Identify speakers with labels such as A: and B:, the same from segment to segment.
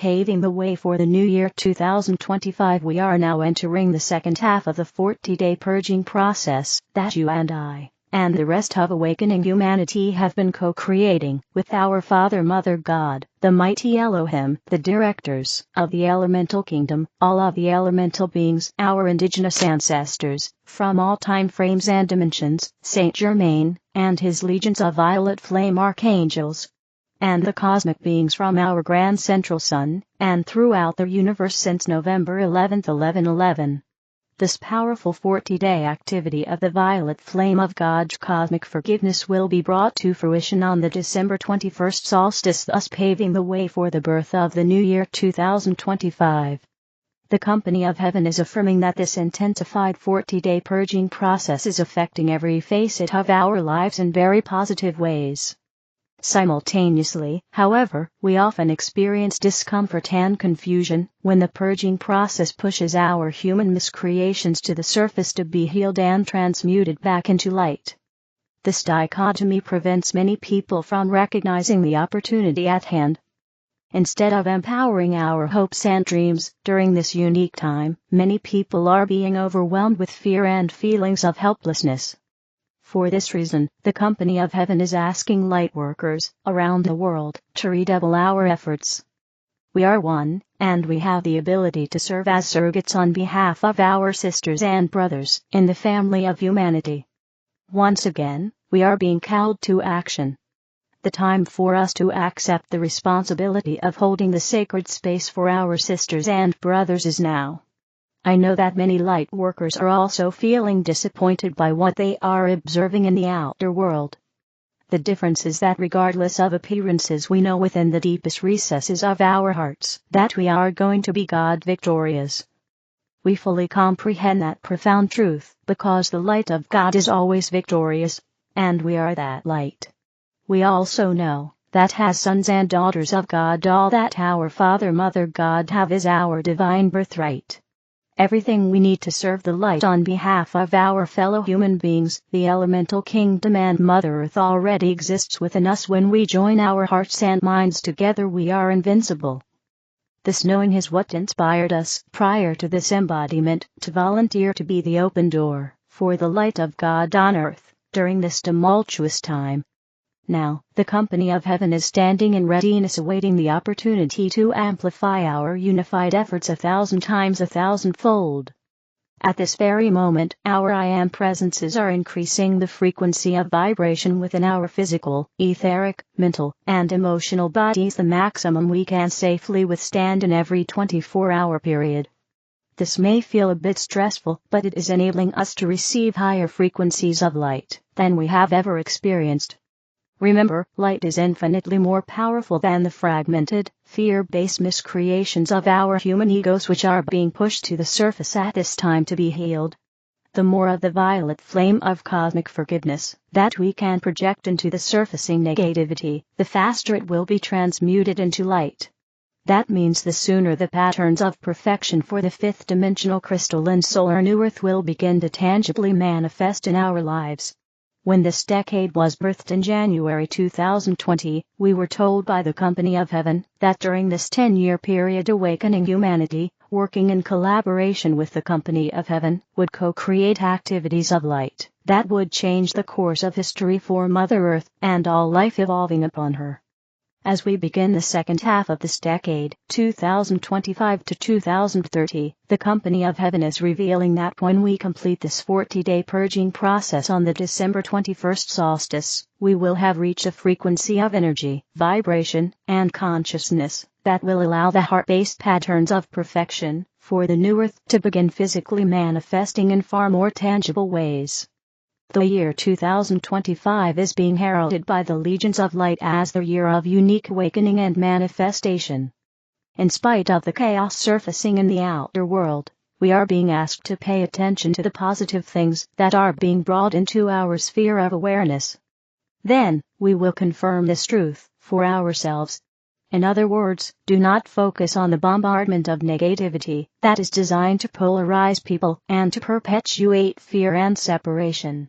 A: paving the way for the new year 2025. We are now entering the second half of the 40-day purging process that you and I, and the rest of awakening humanity have been co-creating with our Father, Mother God, the mighty Elohim, the directors of the elemental kingdom, all of the elemental beings, our indigenous ancestors, from all time frames and dimensions, Saint Germain, and his legions of violet flame archangels, and the cosmic beings from our grand central sun, and throughout the universe since November 11th, 1111. This powerful 40-day activity of the violet flame of God's cosmic forgiveness will be brought to fruition on the December 21st solstice, thus paving the way for the birth of the new year 2025. The Company of Heaven is affirming that this intensified 40-day purging process is affecting every facet of our lives in very positive ways. Simultaneously, however, we often experience discomfort and confusion when the purging process pushes our human miscreations to the surface to be healed and transmuted back into light. This dichotomy prevents many people from recognizing the opportunity at hand. Instead of empowering our hopes and dreams during this unique time, many people are being overwhelmed with fear and feelings of helplessness. For this reason, the Company of Heaven is asking lightworkers around the world to redouble our efforts. We are one, and we have the ability to serve as surrogates on behalf of our sisters and brothers in the family of humanity. Once again, we are being called to action. The time for us to accept the responsibility of holding the sacred space for our sisters and brothers is now. I know that many light workers are also feeling disappointed by what they are observing in the outer world. The difference is that regardless of appearances, we know within the deepest recesses of our hearts that we are going to be God victorious. We fully comprehend that profound truth because the light of God is always victorious, and we are that light. We also know that as sons and daughters of God, all that our Father, Mother God have is our divine birthright. Everything we need to serve the light on behalf of our fellow human beings, the elemental kingdom and Mother Earth already exists within us. When we join our hearts and minds together, we are invincible. This knowing is what inspired us, prior to this embodiment, to volunteer to be the open door for the light of God on earth during this tumultuous time. Now, the Company of Heaven is standing in readiness awaiting the opportunity to amplify our unified efforts 1,000 times 1,000-fold. At this very moment, our I Am presences are increasing the frequency of vibration within our physical, etheric, mental, and emotional bodies, the maximum we can safely withstand in every 24-hour period. This may feel a bit stressful, but it is enabling us to receive higher frequencies of light than we have ever experienced. Remember, light is infinitely more powerful than the fragmented, fear-based miscreations of our human egos which are being pushed to the surface at this time to be healed. The more of the violet flame of cosmic forgiveness that we can project into the surfacing negativity, the faster it will be transmuted into light. That means the sooner the patterns of perfection for the fifth-dimensional crystalline solar new earth will begin to tangibly manifest in our lives. When this decade was birthed in January 2020, we were told by the Company of Heaven that during this 10-year period awakening humanity, working in collaboration with the Company of Heaven, would co-create activities of light that would change the course of history for Mother Earth and all life evolving upon her. As we begin the second half of this decade, 2025 to 2030, the Company of Heaven is revealing that when we complete this 40-day purging process on the December 21st solstice, we will have reached a frequency of energy, vibration, and consciousness that will allow the heart-based patterns of perfection for the new earth to begin physically manifesting in far more tangible ways. The year 2025 is being heralded by the legions of light as the year of unique awakening and manifestation. In spite of the chaos surfacing in the outer world, we are being asked to pay attention to the positive things that are being brought into our sphere of awareness. Then, we will confirm this truth for ourselves. In other words, do not focus on the bombardment of negativity that is designed to polarize people and to perpetuate fear and separation.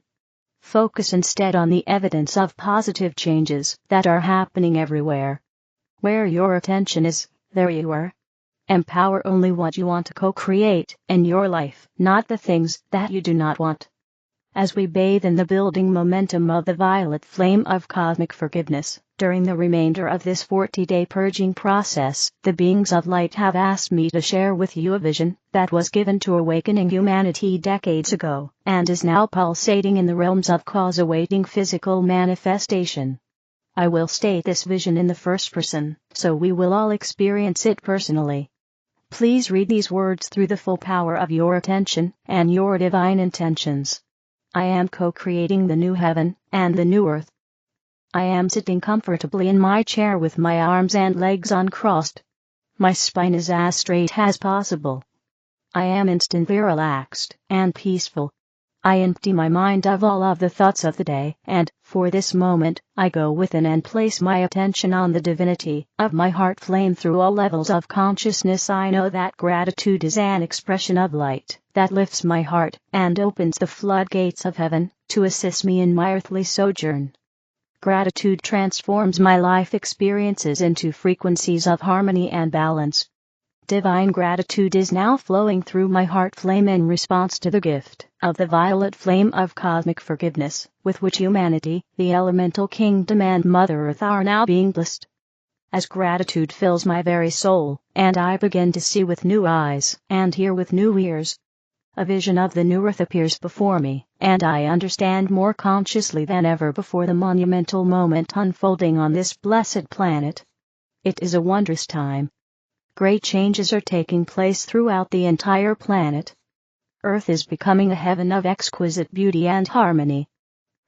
A: Focus instead on the evidence of positive changes that are happening everywhere. Where your attention is, There you are. Empower only what you want to co-create in your life, not the things that you do not want. As we bathe in the building momentum of the violet flame of cosmic forgiveness, during the remainder of this 40-day purging process, the beings of light have asked me to share with you a vision that was given to awakening humanity decades ago, and is now pulsating in the realms of cause awaiting physical manifestation. I will state this vision in the first person, so we will all experience it personally. Please read these words through the full power of your attention and your divine intentions. I am co-creating the new heaven and the new earth. I am sitting comfortably in my chair with my arms and legs uncrossed. My spine is as straight as possible. I am instantly relaxed and peaceful. I empty my mind of all of the thoughts of the day, and, for this moment, I go within and place my attention on the divinity of my heart flame through all levels of consciousness. I know that gratitude is an expression of light that lifts my heart and opens the floodgates of heaven to assist me in my earthly sojourn. Gratitude transforms my life experiences into frequencies of harmony and balance. Divine gratitude is now flowing through my heart flame in response to the gift of the violet flame of cosmic forgiveness, with which humanity, the elemental kingdom and Mother Earth are now being blessed. As gratitude fills my very soul, and I begin to see with new eyes and hear with new ears, a vision of the new earth appears before me, and I understand more consciously than ever before the monumental moment unfolding on this blessed planet. It is a wondrous time. Great changes are taking place throughout the entire planet. Earth is becoming a heaven of exquisite beauty and harmony.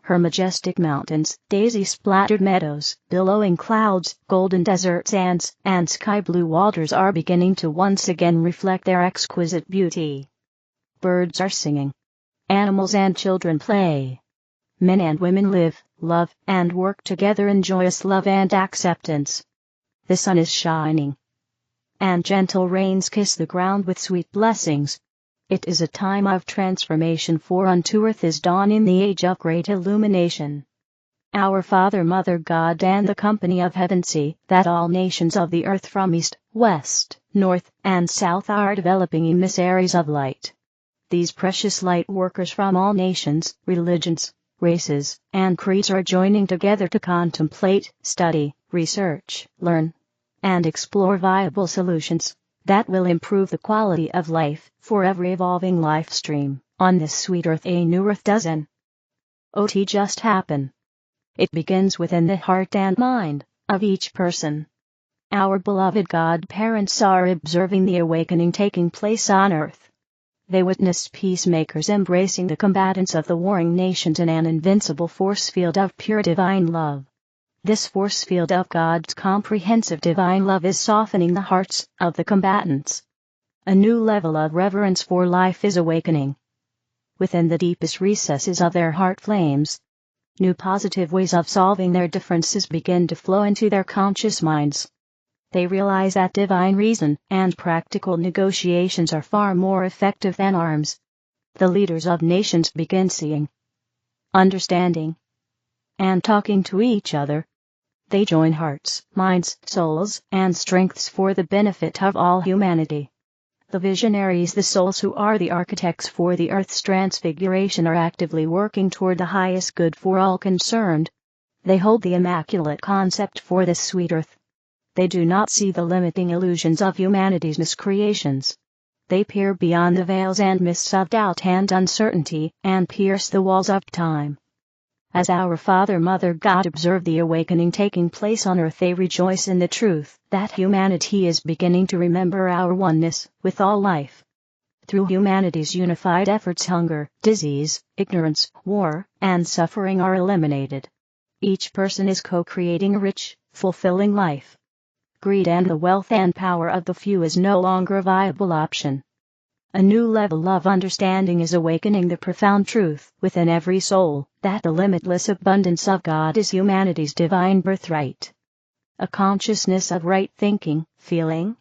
A: Her majestic mountains, daisy-splattered meadows, billowing clouds, golden desert sands, and sky-blue waters are beginning to once again reflect their exquisite beauty. Birds are singing. Animals and children play. Men and women live, love, and work together in joyous love and acceptance. The sun is shining, and gentle rains kiss the ground with sweet blessings. It is a time of transformation, for unto earth is dawning the age of great illumination. Our Father, Mother God, and the company of heaven see that all nations of the earth from east, west, north, and south are developing emissaries of light. These precious light workers from all nations, religions, races, and creeds are joining together to contemplate, study, research, learn, and explore viable solutions that will improve the quality of life for every evolving life stream on this sweet earth. A new earth doesn't just happen. It begins within the heart and mind of each person. Our beloved godparents are observing the awakening taking place on earth. They witness peacemakers embracing the combatants of the warring nations in an invincible force field of pure divine love. This force field of God's comprehensive divine love is softening the hearts of the combatants. A new level of reverence for life is awakening within the deepest recesses of their heart flames. New positive ways of solving their differences begin to flow into their conscious minds. They realize that divine reason and practical negotiations are far more effective than arms. The leaders of nations begin seeing, understanding, and talking to each other. They join hearts, minds, souls, and strengths for the benefit of all humanity. The visionaries, the souls who are the architects for the earth's transfiguration, are actively working toward the highest good for all concerned. They hold the immaculate concept for this sweet earth. They do not see the limiting illusions of humanity's miscreations. They peer beyond the veils and mists of doubt and uncertainty, and pierce the walls of time. As our Father, Mother God observe the awakening taking place on earth, they rejoice in the truth that humanity is beginning to remember our oneness with all life. Through humanity's unified efforts, hunger, disease, ignorance, war, and suffering are eliminated. Each person is co-creating a rich, fulfilling life. Greed and the wealth and power of the few is no longer a viable option. A new level of understanding is awakening the profound truth within every soul that the limitless abundance of God is humanity's divine birthright. A consciousness of right thinking, feeling,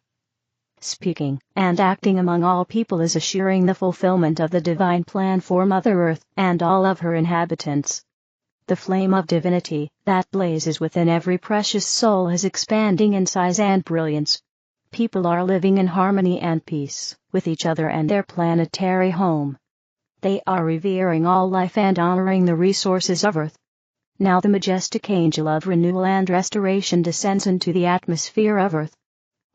A: speaking, and acting among all people is assuring the fulfillment of the divine plan for Mother Earth and all of her inhabitants. The flame of divinity that blazes within every precious soul is expanding in size and brilliance. People are living in harmony and peace with each other and their planetary home. They are revering all life and honoring the resources of Earth. Now the majestic angel of renewal and restoration descends into the atmosphere of Earth.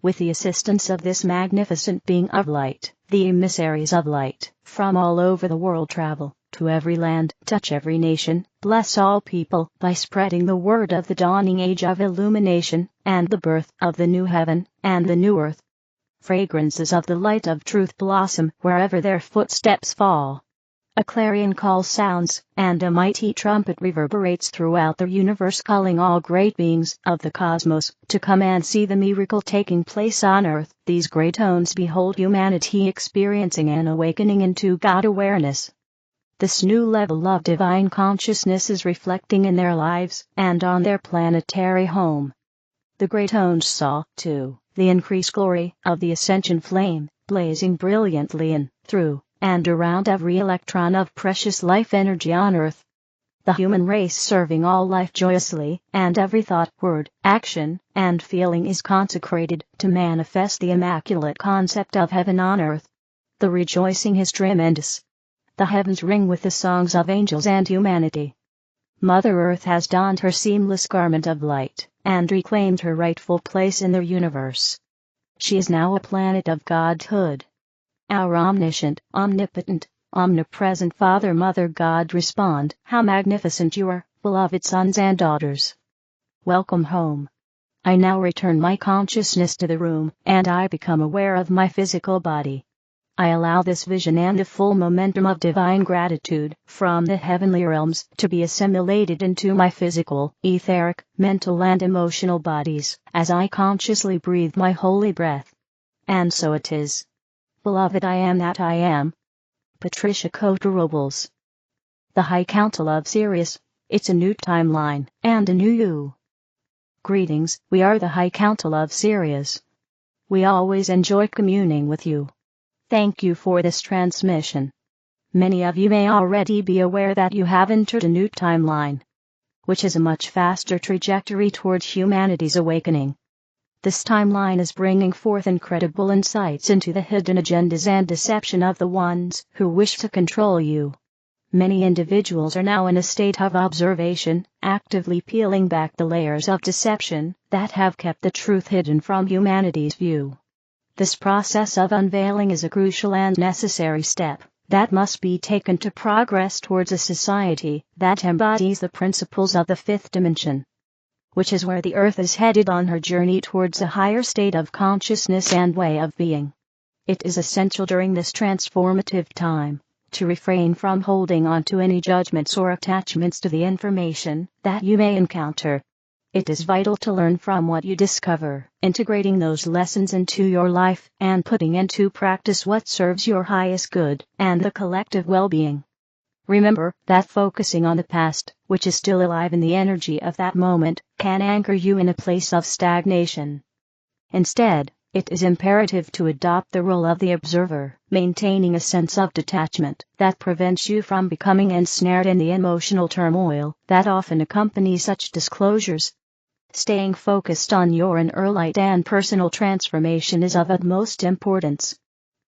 A: With the assistance of this magnificent being of light, the emissaries of light from all over the world travel to every land, touch every nation, bless all people by spreading the word of the dawning age of illumination and the birth of the new heaven and the new earth. Fragrances of the light of truth blossom wherever their footsteps fall. A clarion call sounds, and a mighty trumpet reverberates throughout the universe, calling all great beings of the cosmos to come and see the miracle taking place on earth. These great tones behold humanity experiencing an awakening into God awareness. This new level of divine consciousness is reflecting in their lives and on their planetary home. The great tones saw, too, the increased glory of the ascension flame, blazing brilliantly in, through, and around every electron of precious life energy on earth. The human race serving all life joyously, and every thought, word, action, and feeling is consecrated to manifest the immaculate concept of heaven on earth. The rejoicing is tremendous. The heavens ring with the songs of angels and humanity. Mother Earth has donned her seamless garment of light, and reclaimed her rightful place in the universe. She is now a planet of godhood. Our omniscient, omnipotent, omnipresent Father, Mother God respond, how magnificent you are, beloved sons and daughters. Welcome home. I now return my consciousness to the room, and I become aware of my physical body. I allow this vision and the full momentum of divine gratitude from the heavenly realms to be assimilated into my physical, etheric, mental and emotional bodies, as I consciously breathe my holy breath. And so it is. Beloved, I am that I am. Patricia, Cota, Robles. The High Council of Sirius. It's a new timeline, and a new you. Greetings, we are the High Council of Sirius. We always enjoy communing with you. Thank you for this transmission. Many of you may already be aware that you have entered a new timeline, which is a much faster trajectory towards humanity's awakening. This timeline is bringing forth incredible insights into the hidden agendas and deception of the ones who wish to control you. Many individuals are now in a state of observation, actively peeling back the layers of deception that have kept the truth hidden from humanity's view. This process of unveiling is a crucial and necessary step that must be taken to progress towards a society that embodies the principles of the fifth dimension, which is where the Earth is headed on her journey towards a higher state of consciousness and way of being. It is essential during this transformative time to refrain from holding on to any judgments or attachments to the information that you may encounter. It is vital to learn from what you discover, integrating those lessons into your life and putting into practice what serves your highest good and the collective well-being. Remember that focusing on the past, which is still alive in the energy of that moment, can anchor you in a place of stagnation. Instead, it is imperative to adopt the role of the observer, maintaining a sense of detachment that prevents you from becoming ensnared in the emotional turmoil that often accompanies such disclosures. Staying focused on your inner light and personal transformation is of utmost importance.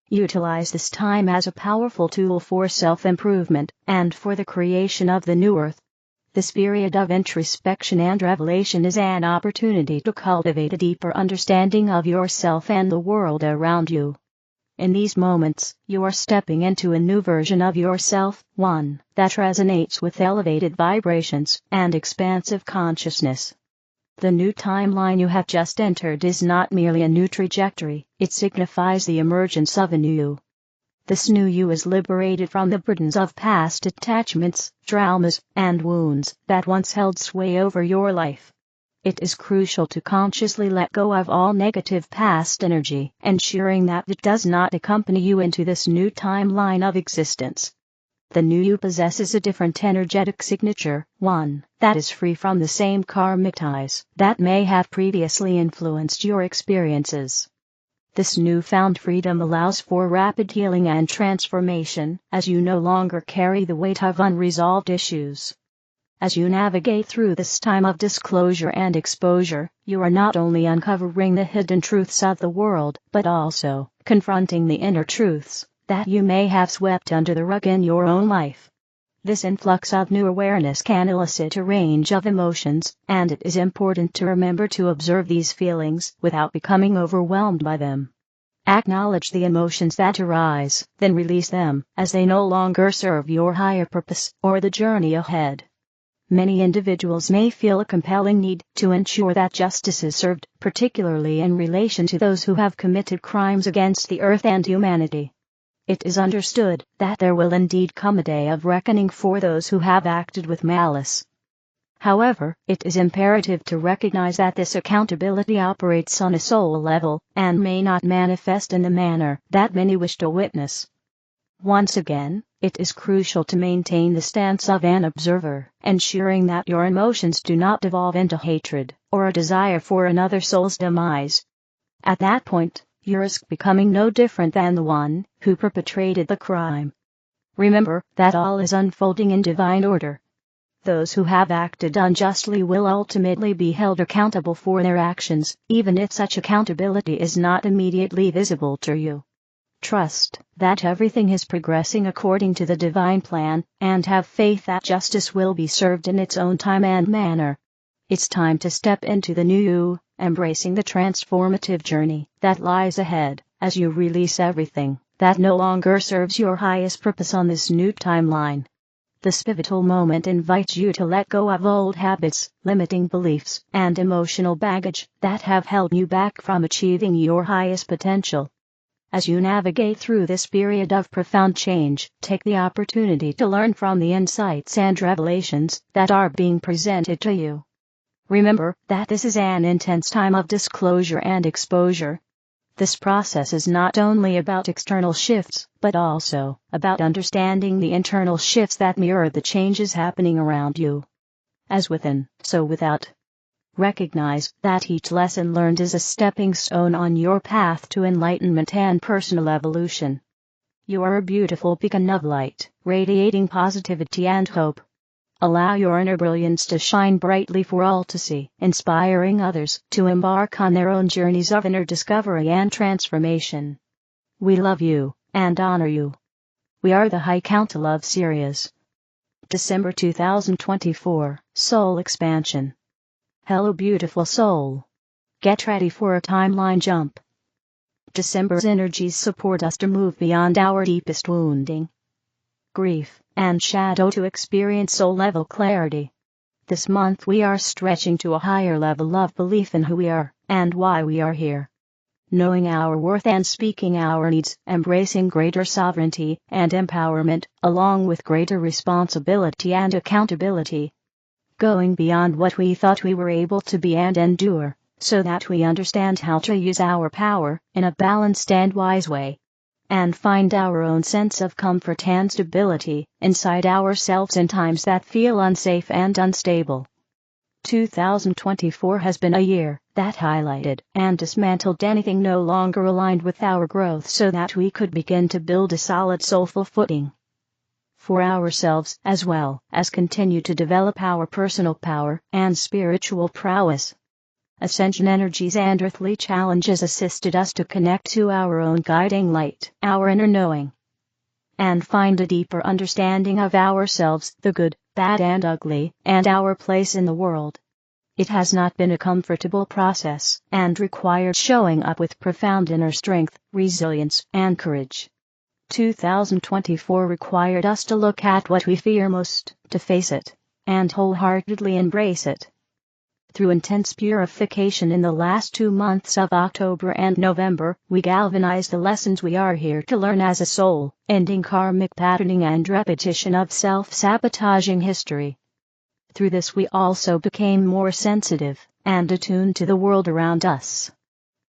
A: Utilize this time as a powerful tool for self-improvement and for the creation of the new earth. This period of introspection and revelation is an opportunity to cultivate a deeper understanding of yourself and the world around you. In these moments, you are stepping into a new version of yourself, one that resonates with elevated vibrations and expansive consciousness. The new timeline you have just entered is not merely a new trajectory, it signifies the emergence of a new you. This new you is liberated from the burdens of past attachments, traumas, and wounds that once held sway over your life. It is crucial to consciously let go of all negative past energy, ensuring that it does not accompany you into this new timeline of existence. The new you possesses a different energetic signature, one that is free from the same karmic ties that may have previously influenced your experiences. This newfound freedom allows for rapid healing and transformation, as you no longer carry the weight of unresolved issues. As you navigate through this time of disclosure and exposure, you are not only uncovering the hidden truths of the world, but also confronting the inner truths that you may have swept under the rug in your own life. This influx of new awareness can elicit a range of emotions, and it is important to remember to observe these feelings without becoming overwhelmed by them. Acknowledge the emotions that arise, then release them, as they no longer serve your higher purpose or the journey ahead. Many individuals may feel a compelling need to ensure that justice is served, particularly in relation to those who have committed crimes against the earth and humanity. It is understood that there will indeed come a day of reckoning for those who have acted with malice. However, it is imperative to recognize that this accountability operates on a soul level, and may not manifest in the manner that many wish to witness. Once again, it is crucial to maintain the stance of an observer, ensuring that your emotions do not devolve into hatred or a desire for another soul's demise. At that point, you risk becoming no different than the one who perpetrated the crime. Remember that all is unfolding in divine order. Those who have acted unjustly will ultimately be held accountable for their actions, even if such accountability is not immediately visible to you. Trust that everything is progressing according to the divine plan, and have faith that justice will be served in its own time and manner. It's time to step into the new you, embracing the transformative journey that lies ahead, as you release everything that no longer serves your highest purpose on this new timeline. This pivotal moment invites you to let go of old habits, limiting beliefs, and emotional baggage that have held you back from achieving your highest potential. As you navigate through this period of profound change, take the opportunity to learn from the insights and revelations that are being presented to you. Remember that this is an intense time of disclosure and exposure. This process is not only about external shifts, but also about understanding the internal shifts that mirror the changes happening around you. As within, so without. Recognize that each lesson learned is a stepping stone on your path to enlightenment and personal evolution. You are a beautiful beacon of light, radiating positivity and hope. Allow your inner brilliance to shine brightly for all to see, inspiring others to embark on their own journeys of inner discovery and transformation. We love you, and honor you. We are the High Council of Sirius. December 2024, Soul Expansion. Hello beautiful soul. Get ready for a timeline jump. December's energies support us to move beyond our deepest wounding, grief, and shadow to experience soul-level clarity. This month we are stretching to a higher level of belief in who we are, and why we are here. Knowing our worth and speaking our needs, embracing greater sovereignty and empowerment, along with greater responsibility and accountability. Going beyond what we thought we were able to be and endure, so that we understand how to use our power in a balanced and wise way. And find our own sense of comfort and stability inside ourselves in times that feel unsafe and unstable. 2024 has been a year that highlighted and dismantled anything no longer aligned with our growth so that we could begin to build a solid soulful footing for ourselves, as well as continue to develop our personal power and spiritual prowess. Ascension energies and earthly challenges assisted us to connect to our own guiding light, our inner knowing, and find a deeper understanding of ourselves, the good, bad and ugly, and our place in the world. It has not been a comfortable process, and required showing up with profound inner strength, resilience, and courage. 2024 required us to look at what we fear most, to face it, and wholeheartedly embrace it. Through intense purification in the last 2 months of October and November, we galvanized the lessons we are here to learn as a soul, ending karmic patterning and repetition of self-sabotaging history. Through this we also became more sensitive and attuned to the world around us.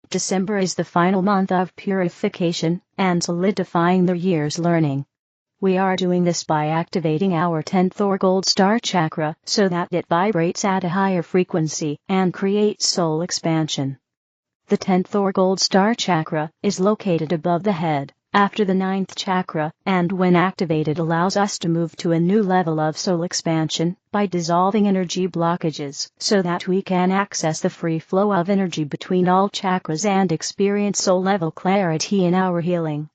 A: December is the final month of purification and solidifying the year's learning. We are doing this by activating our 10th or gold star chakra so that it vibrates at a higher frequency and creates soul expansion. The 10th or gold star chakra is located above the head, after the ninth chakra, and when activated allows us to move to a new level of soul expansion by dissolving energy blockages so that we can access the free flow of energy between all chakras and experience soul level clarity in our healing.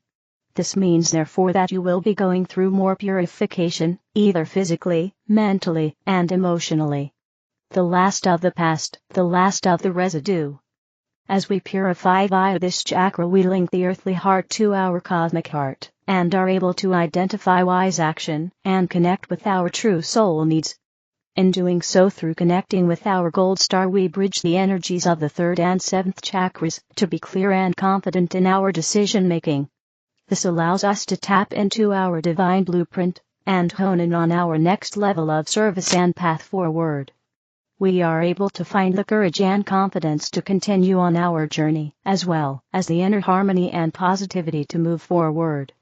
A: This means therefore that you will be going through more purification, either physically, mentally, and emotionally. The last of the past, the last of the residue. As we purify via this chakra, we link the earthly heart to our cosmic heart, and are able to identify wise action, and connect with our true soul needs. In doing so, through connecting with our gold star, we bridge the energies of the third and seventh chakras, to be clear and confident in our decision making. This allows us to tap into our divine blueprint, and hone in on our next level of service and path forward. We are able to find the courage and confidence to continue on our journey, as well as the inner harmony and positivity to move forward.